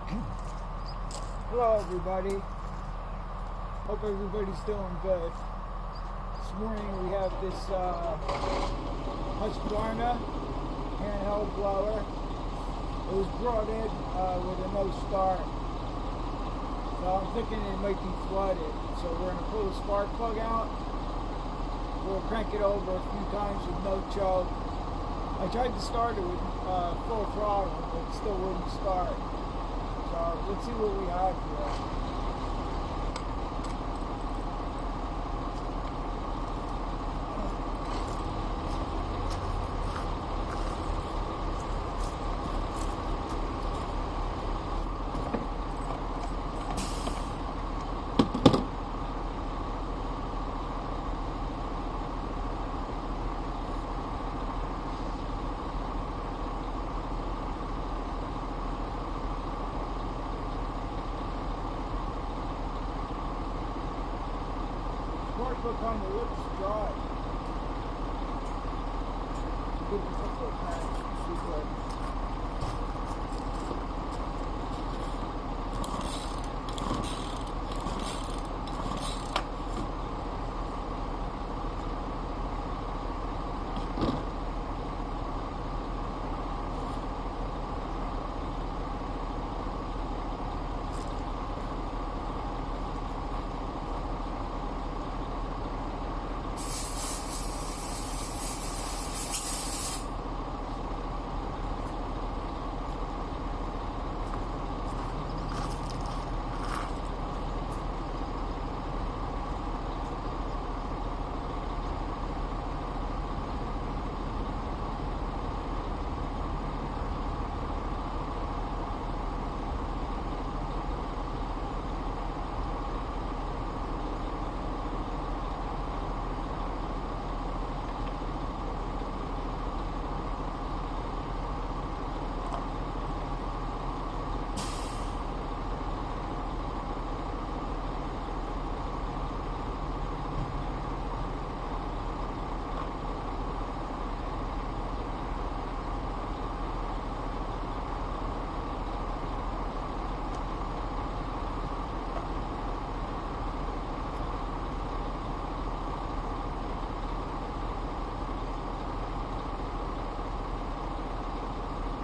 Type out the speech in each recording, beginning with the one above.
Hello everybody. Hope everybody's doing good. This morning we have this Husqvarna handheld blower. It was brought in with a no start. So I'm thinking it might be flooded. So we're going to pull the spark plug out. We'll crank it over a few times with no choke. I tried to start it with full throttle, but it still wouldn't start. So let's see what we have here. Look on the lips dry. Give it a couple of times. See what.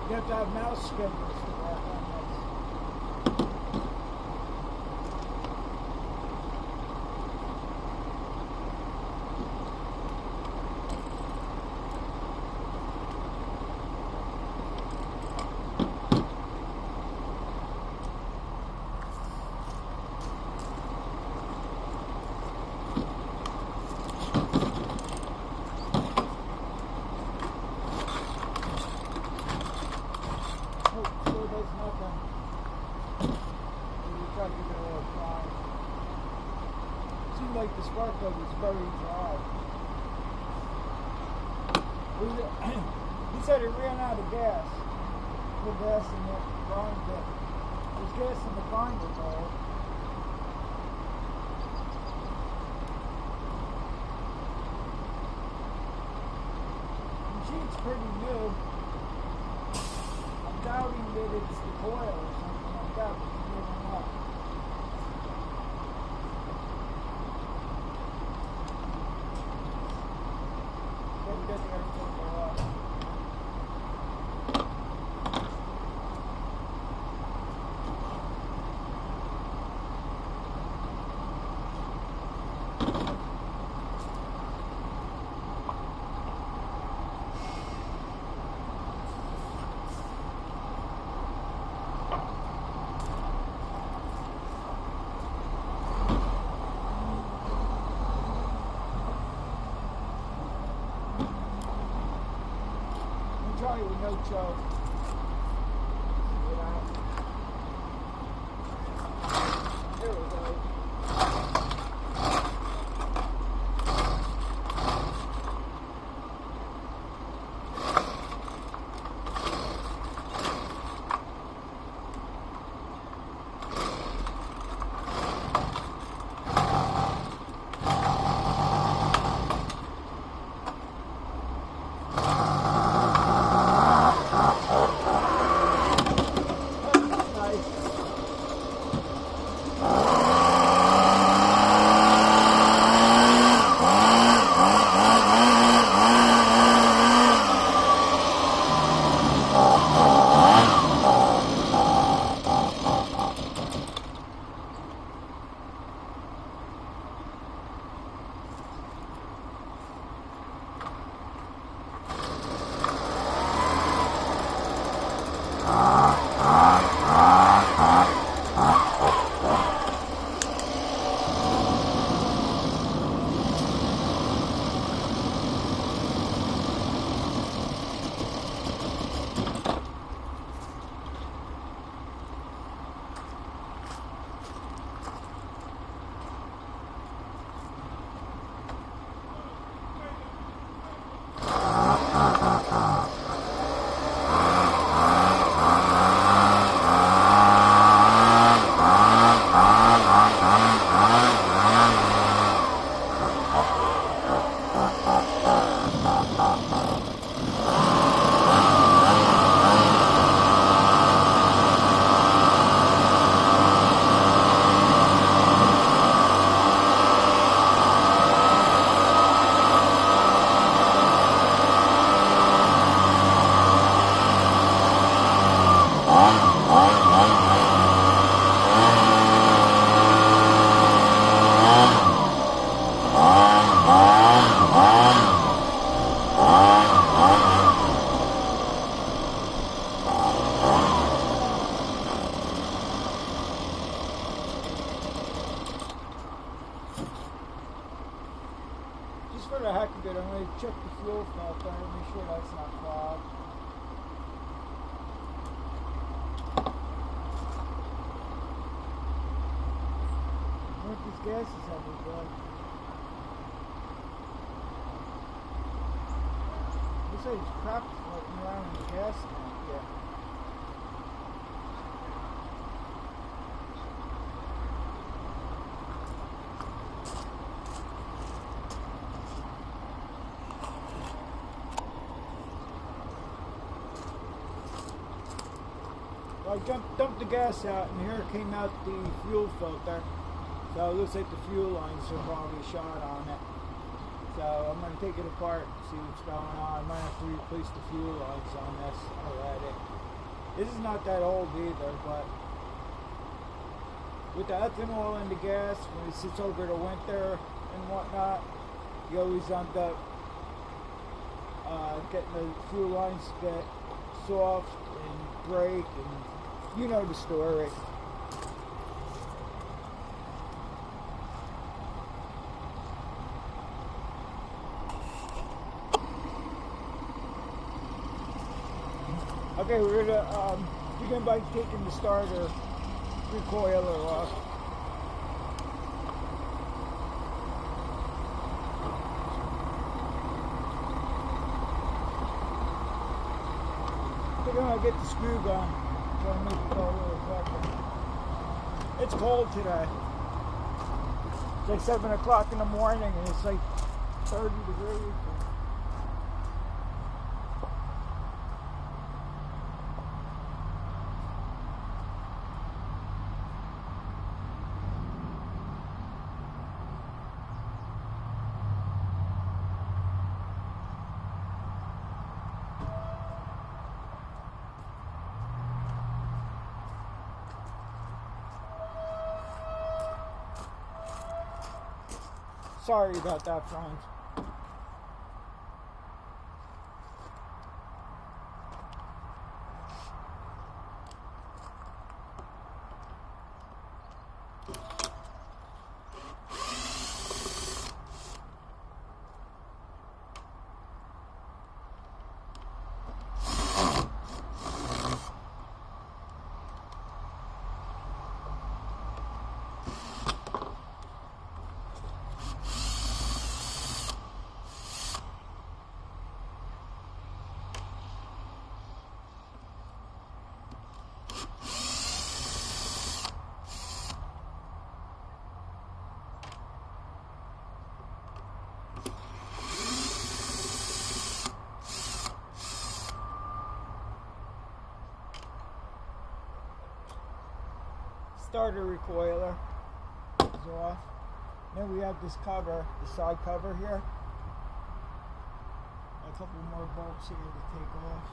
You have to have mouse spinners to work on this. Seemed like the spark plug was very dry. He said it ran out of gas. The gas in the grinder. There's gas in the grinder though. The machine's pretty new. I'm doubting that it's the coil or something like that, but you never know. Try with no choke. There we go. check the fuel filter, make sure that's not clogged. I wonder if these gases have any good. Looks like there's crap floating around in the gas tank, yeah. I dumped the gas out, and here came out the fuel filter. So it looks like the fuel lines are probably shot on it. So I'm going to take it apart and see what's going on. I might have to replace the fuel lines on this already. This is not that old either, but with the ethanol in the gas, when it sits over the winter and whatnot, you always end up getting the fuel lines get soft and break, and you know the story. Okay, we're gonna begin by taking the starter recoiler off. I think I'm gonna get the screw gun. Try to make it go a little quicker. It's cold today. It's like 7 o'clock in the morning and it's like 30 degrees. Sorry about that, friends. Starter recoiler is off. Then we have this cover, the side cover here. A couple more bolts here to take off.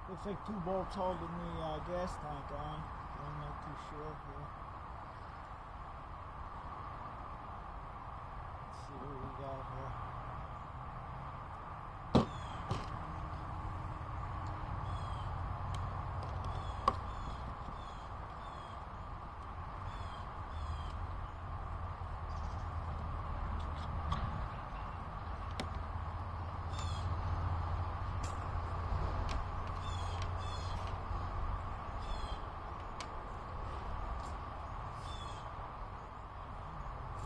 Looks like 2 bolts holding the gas tank on. I'm not too sure here. Let's see what we got here.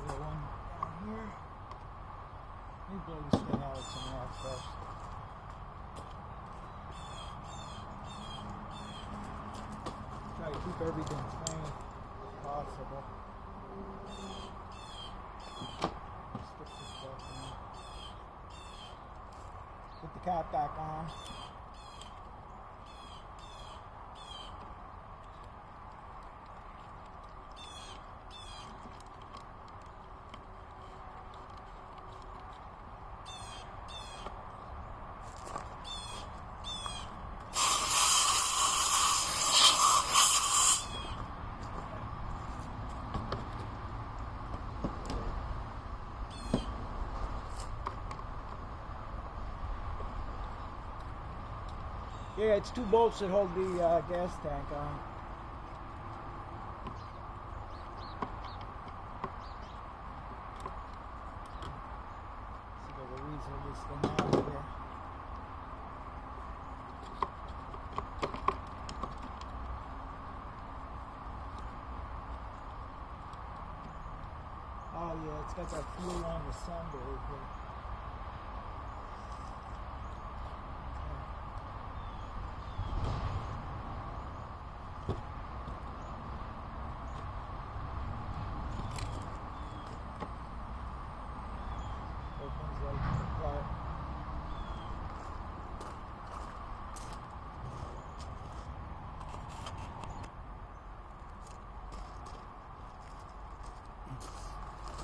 the one down here. Let me blow this thing out with some air first. Try to keep everything clean if possible. Stick this stuff in. Put the cap back on. Yeah, it's two bolts that hold the gas tank on. See if I can weasel this thing out of here. Oh yeah, it's got that fuel line assembly here.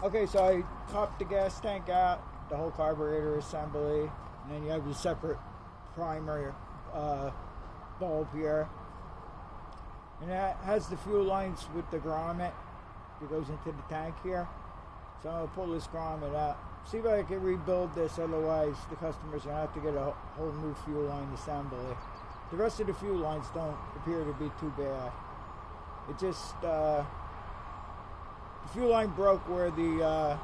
Okay, so I popped the gas tank out, the whole carburetor assembly, and then you have the separate primary bulb here. And that has the fuel lines with the grommet that goes into the tank here. So I'm going to pull this grommet out. See if I can rebuild this, otherwise the customers are going to have to get a whole new fuel line assembly. The rest of the fuel lines don't appear to be too bad. It just... the fuel line broke where the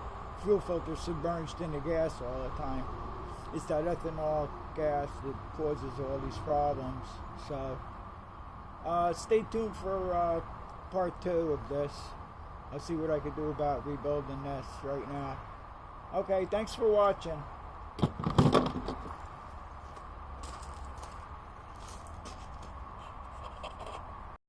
fuel filter submerged in the gas all the time. It's that ethanol gas that causes all these problems. So stay tuned for part 2 of this. I'll see what I can do about rebuilding this right now. Okay, thanks for watching.